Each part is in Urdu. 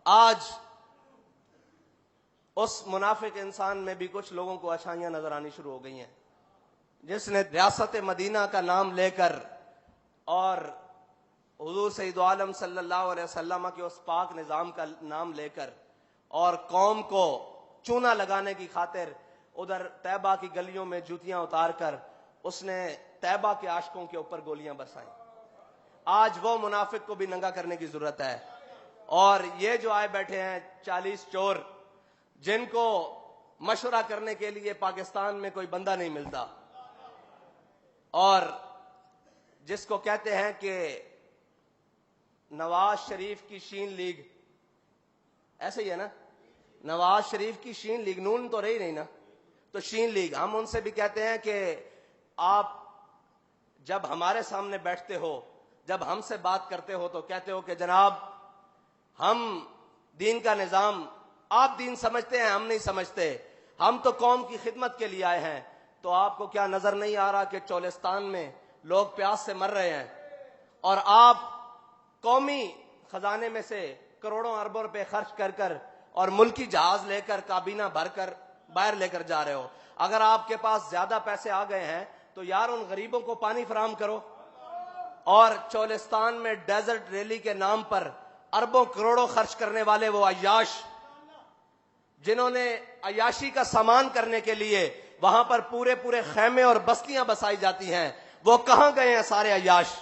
آج اس منافق انسان میں بھی کچھ لوگوں کو اچھائیاں نظر آنی شروع ہو گئی ہیں، جس نے ریاست مدینہ کا نام لے کر اور حضور سید عالم صلی اللہ علیہ وسلم کے اس پاک نظام کا نام لے کر اور قوم کو چونا لگانے کی خاطر ادھر طیبہ کی گلیوں میں جوتیاں اتار کر اس نے طیبہ کے عاشقوں کے اوپر گولیاں برسائیں۔ آج وہ منافق کو بھی ننگا کرنے کی ضرورت ہے۔ اور یہ جو آئے بیٹھے ہیں 40 چور، جن کو مشورہ کرنے کے لیے پاکستان میں کوئی بندہ نہیں ملتا، اور جس کو کہتے ہیں کہ نواز شریف کی شین لیگ، ایسے ہی ہے نا، نواز شریف کی شین لیگ، نون تو رہی نہیں نا، تو شین لیگ، ہم ان سے بھی کہتے ہیں کہ آپ جب ہمارے سامنے بیٹھتے ہو، جب ہم سے بات کرتے ہو تو کہتے ہو کہ جناب ہم دین کا نظام، آپ دین سمجھتے ہیں، ہم نہیں سمجھتے، ہم تو قوم کی خدمت کے لیے آئے ہیں۔ تو آپ کو کیا نظر نہیں آ رہا کہ چولستان میں لوگ پیاس سے مر رہے ہیں، اور آپ قومی خزانے میں سے کروڑوں اربوں روپے خرچ کر کر اور ملکی جہاز لے کر کابینہ بھر کر باہر لے کر جا رہے ہو؟ اگر آپ کے پاس زیادہ پیسے آ گئے ہیں تو یار ان غریبوں کو پانی فراہم کرو۔ اور چولستان میں ڈیزرٹ ریلی کے نام پر اربوں کروڑوں خرچ کرنے والے وہ عیاش، جنہوں نے عیاشی کا سامان کرنے کے لیے وہاں پر پورے پورے خیمے اور بستیاں بسائی جاتی ہیں، وہ کہاں گئے ہیں سارے عیاش؟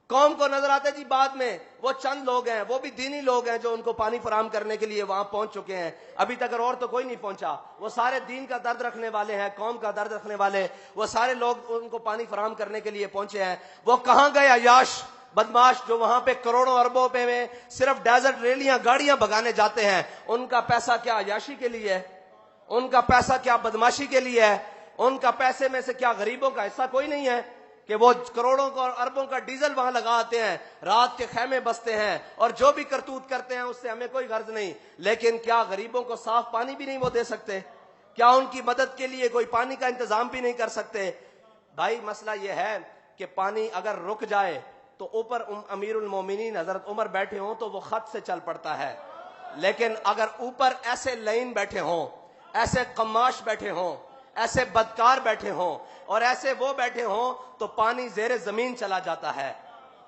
قوم کو نظر آتے جی بعد میں وہ چند لوگ ہیں، وہ بھی دینی لوگ ہیں جو ان کو پانی فراہم کرنے کے لیے وہاں پہنچ چکے ہیں، ابھی تک اور تو کوئی نہیں پہنچا۔ وہ سارے دین کا درد رکھنے والے ہیں، قوم کا درد رکھنے والے، وہ سارے لوگ ان کو پانی فراہم کرنے کے لیے پہنچے ہیں، وہ کہاں گئے عیاش بدماش جو وہاں پہ کروڑوں اربوں روپے میں صرف ڈیزرٹ ریلیاں گاڑیاں بگانے جاتے ہیں؟ ان کا پیسہ کیا عیاشی کے لیے ہے؟ ان کا پیسہ کیا بدماشی کے لیے ہے؟ ان کا پیسے میں سے کیا غریبوں کا حصہ کوئی نہیں ہے کہ وہ کروڑوں کا اور اربوں کا ڈیزل وہاں لگاتے ہیں، رات کے خیمے بستے ہیں اور جو بھی کرتوت کرتے ہیں اس سے ہمیں کوئی غرض نہیں؟ لیکن کیا غریبوں کو صاف پانی بھی نہیں وہ دے سکتے؟ کیا ان کی مدد کے لیے کوئی پانی کا انتظام بھی نہیں کر سکتے؟ بھائی مسئلہ یہ ہے کہ پانی اگر رک جائے تو اوپر امیر المومنین حضرت عمر بیٹھے ہوں تو وہ خط سے چل پڑتا ہے، لیکن اگر اوپر ایسے لائن بیٹھے ہوں، ایسے قماش بیٹھے ہوں، ایسے بدکار بیٹھے ہوں اور ایسے وہ بیٹھے ہوں تو پانی زیر زمین چلا جاتا ہے۔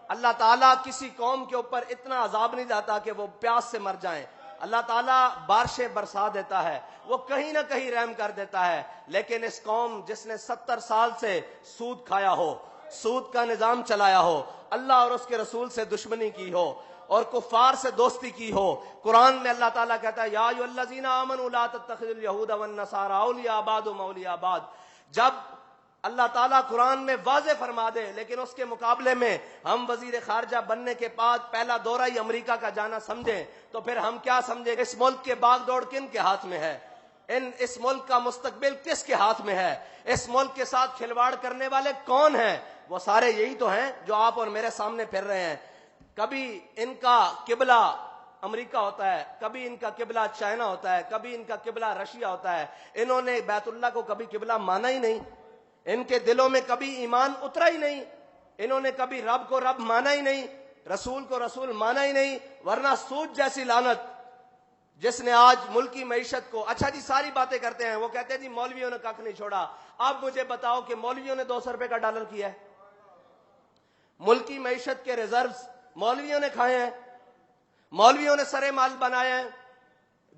اللہ تعالیٰ کسی قوم کے اوپر اتنا عذاب نہیں دیتا کہ وہ پیاس سے مر جائیں۔ اللہ تعالیٰ بارشیں برسا دیتا ہے، وہ کہیں نہ کہیں رحم کر دیتا ہے، لیکن اس قوم جس نے 70 سال سے سود کھایا ہو، سود کا نظام چلایا ہو، اللہ اور اس کے رسول سے دشمنی کی ہو اور کفار سے دوستی کی ہو، قرآن میں اللہ تعالیٰ کہتا ہے یا ایھا الذین آمنوا لا تتخذوا اليہود والنصارى اولیاء بعضهم اولیاء بعض۔ جب اللہ تعالیٰ قرآن میں واضح فرما دے لیکن اس کے مقابلے میں ہم وزیر خارجہ بننے کے بعد پہلا دورہ ہی امریکہ کا جانا سمجھیں تو پھر ہم کیا سمجھیں؟ اس ملک کے باغ دوڑ کن کے ہاتھ میں ہے؟ اس ملک کا مستقبل کس کے ہاتھ میں ہے؟ اس ملک کے ساتھ کھلواڑ کرنے والے کون ہیں؟ وہ سارے یہی تو ہیں جو آپ اور میرے سامنے پھر رہے ہیں۔ کبھی ان کا قبلہ امریکہ ہوتا ہے، کبھی ان کا قبلہ چائنا ہوتا ہے، کبھی ان کا قبلہ رشیا ہوتا ہے۔ انہوں نے بیت اللہ کو کبھی قبلہ مانا ہی نہیں، ان کے دلوں میں کبھی ایمان اترا ہی نہیں، انہوں نے کبھی رب کو رب مانا ہی نہیں، رسول کو رسول مانا ہی نہیں، ورنہ سود جیسی لعنت جس نے آج ملکی معیشت کو، اچھا جی ساری باتیں کرتے ہیں، وہ کہتے ہیں جی مولویوں نے کھ نہیں چھوڑا۔ اب مجھے بتاؤ کہ مولویوں نے 200 روپے کا ڈالر کیا ہے؟ ملکی معیشت کے ریزروز مولویوں نے کھائے ہیں، مولویوں نے سرے مال بنائے ہیں،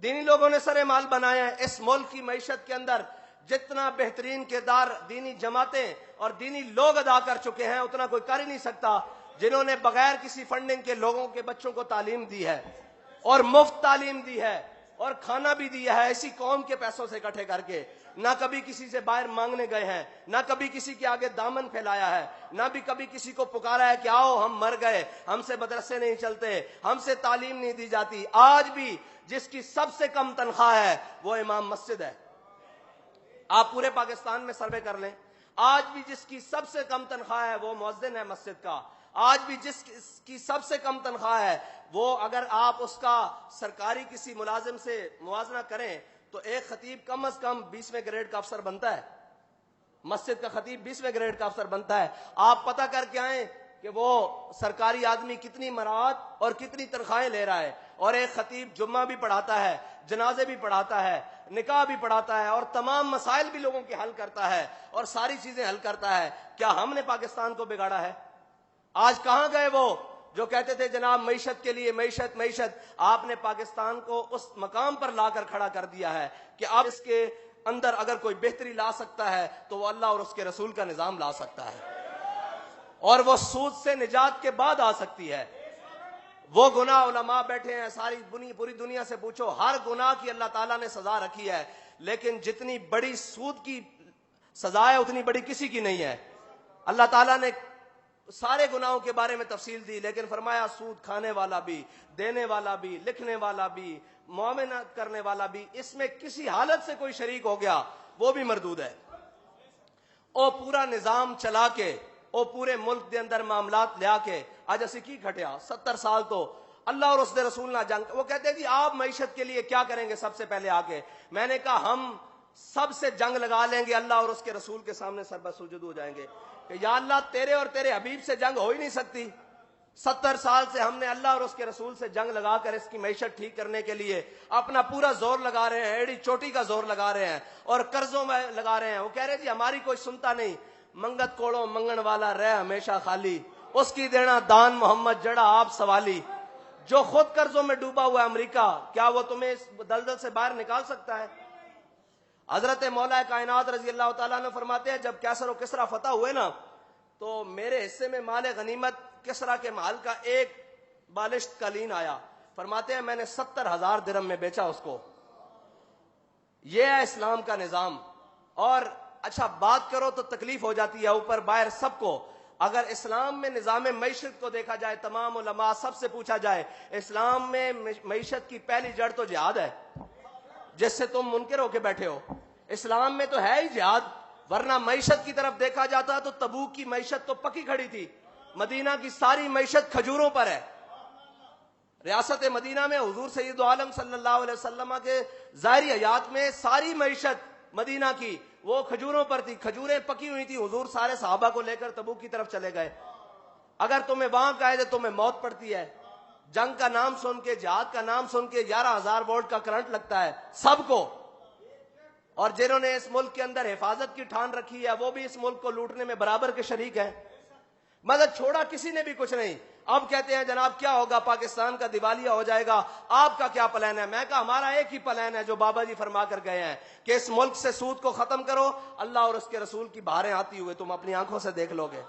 دینی لوگوں نے سرے مال بنائے ہیں۔ اس ملک کی معیشت کے اندر جتنا بہترین کردار دینی جماعتیں اور دینی لوگ ادا کر چکے ہیں اتنا کوئی کر ہی نہیں سکتا، جنہوں نے بغیر کسی فنڈنگ کے لوگوں کے بچوں کو تعلیم دی ہے اور مفت تعلیم دی ہے اور کھانا بھی دیا ہے اسی قوم کے پیسوں سے اکٹھے کر کے۔ نہ کبھی کسی سے باہر مانگنے گئے ہیں، نہ کبھی کسی کے آگے دامن پھیلایا ہے، نہ بھی کبھی کسی کو پکارا ہے کہ آؤ ہم مر گئے، ہم سے مدرسے نہیں چلتے، ہم سے تعلیم نہیں دی جاتی۔ آج بھی جس کی سب سے کم تنخواہ ہے وہ امام مسجد ہے۔ آپ پورے پاکستان میں سروے کر لیں، آج بھی جس کی سب سے کم تنخواہ ہے وہ مؤذن ہے مسجد کا۔ آج بھی جس کی سب سے کم تنخواہ ہے وہ، اگر آپ اس کا سرکاری کسی ملازم سے موازنہ کریں تو ایک خطیب کم از کم 20ویں گریڈ کا افسر بنتا ہے، مسجد کا خطیب 20ویں گریڈ کا افسر بنتا ہے۔ آپ پتہ کر کے آئیں کہ کہ وہ سرکاری آدمی کتنی مراعات اور کتنی تنخواہیں لے رہا ہے، اور ایک خطیب جمعہ بھی پڑھاتا ہے، جنازے بھی پڑھاتا ہے، نکاح بھی پڑھاتا ہے، اور تمام مسائل بھی لوگوں کے حل کرتا ہے اور ساری چیزیں حل کرتا ہے۔ کیا ہم نے پاکستان کو بگاڑا ہے؟ آج کہاں گئے وہ جو کہتے تھے جناب معیشت کے لیے معیشت؟ آپ نے پاکستان کو اس مقام پر لا کر کھڑا کر دیا ہے کہ اب اس کے اندر اگر کوئی بہتری لا سکتا ہے تو وہ اللہ اور اس کے رسول کا نظام لا سکتا ہے، اور وہ سود سے نجات کے بعد آ سکتی ہے۔ وہ گناہ علماء بیٹھے ہیں، ساری پوری دنیا سے پوچھو، ہر گناہ کی اللہ تعالیٰ نے سزا رکھی ہے، لیکن جتنی بڑی سود کی سزا ہے اتنی بڑی کسی کی نہیں ہے۔ اللہ تعالیٰ نے سارے گناہوں کے بارے میں تفصیل دی، لیکن فرمایا سود کھانے والا بھی، دینے والا بھی، لکھنے والا بھی، معاونت کرنے والا بھی، اس میں کسی حالت سے کوئی شریک ہو گیا وہ بھی مردود ہے۔ او پورا نظام چلا کے، او پورے ملک دے اندر معاملات لیا کے اج اسی کی کھٹیا 70 سال تو اللہ اور اس دے رسول نہ جنگ۔ وہ کہتے ہیں جی آپ معیشت کے لیے کیا کریں گے سب سے پہلے آ کے؟ میں نے کہا ہم سب سے جنگ لگا لیں گے، اللہ اور اس کے رسول کے سامنے سر سجود ہو جائیں گے کہ یا اللہ تیرے اور تیرے حبیب سے جنگ ہو ہی نہیں سکتی۔ 70 سال سے ہم نے اللہ اور اس کے رسول سے جنگ لگا کر اس کی معیشت ٹھیک کرنے کے لیے اپنا پورا زور لگا رہے ہیں، ایڑی چوٹی کا زور لگا رہے ہیں اور قرضوں میں لگا رہے ہیں۔ وہ کہہ رہے جی ہماری کوئی سنتا نہیں، منگت کوڑوں منگن والا رہ ہمیشہ خالی، اس کی دینا دان محمد جڑا آپ سوالی۔ جو خود قرضوں میں ڈوبا ہوا ہے امریکہ، کیا وہ تمہیں اس دلدل سے باہر نکال سکتا ہے؟ حضرت مولا کائنات رضی اللہ تعالیٰ نے فرماتے ہیں جب کیسر و کسرا فتح ہوئے نا تو میرے حصے میں مال غنیمت کسرا کے محل کا ایک بالشت قالین آیا، فرماتے ہیں میں نے 70,000 درہم میں بیچا اس کو۔ یہ ہے اسلام کا نظام۔ اور اچھا بات کرو تو تکلیف ہو جاتی ہے اوپر باہر سب کو۔ اگر اسلام میں نظام معیشت کو دیکھا جائے، تمام علماء سب سے پوچھا جائے، اسلام میں معیشت کی پہلی جڑ تو جہاد ہے، جس سے تم منکر ہو کے بیٹھے ہو۔ اسلام میں تو ہے ہی جہاد، ورنہ معیشت کی طرف دیکھا جاتا تو تبوک کی معیشت تو پکی کھڑی تھی، مدینہ کی ساری معیشت کھجوروں پر ہے۔ ریاست مدینہ میں حضور سید عالم صلی اللہ علیہ وسلم کے ظاہری حیات میں ساری معیشت مدینہ کی وہ کھجوروں پر تھی، کھجوریں پکی ہوئی تھی۔ حضور سارے صحابہ کو لے کر تبوک کی طرف چلے گئے۔ اگر تمہیں وہاں کہے تو تمہیں موت پڑتی ہے، جنگ کا نام سن کے، جہاد کا نام سن کے 11,000 وولٹ کا کرنٹ لگتا ہے سب کو، اور جنہوں نے اس ملک کے اندر حفاظت کی ٹھان رکھی ہے وہ بھی اس ملک کو لوٹنے میں برابر کے شریک ہیں، مگر چھوڑا کسی نے بھی کچھ نہیں۔ اب کہتے ہیں جناب کیا ہوگا، پاکستان کا دیوالیہ ہو جائے گا، آپ کا کیا پلان ہے؟ میں کہا ہمارا ایک ہی پلان ہے جو بابا جی فرما کر گئے ہیں کہ اس ملک سے سود کو ختم کرو، اللہ اور اس کے رسول کی بہاریں آتی ہوئے تم اپنی آنکھوں سے دیکھ لو گے۔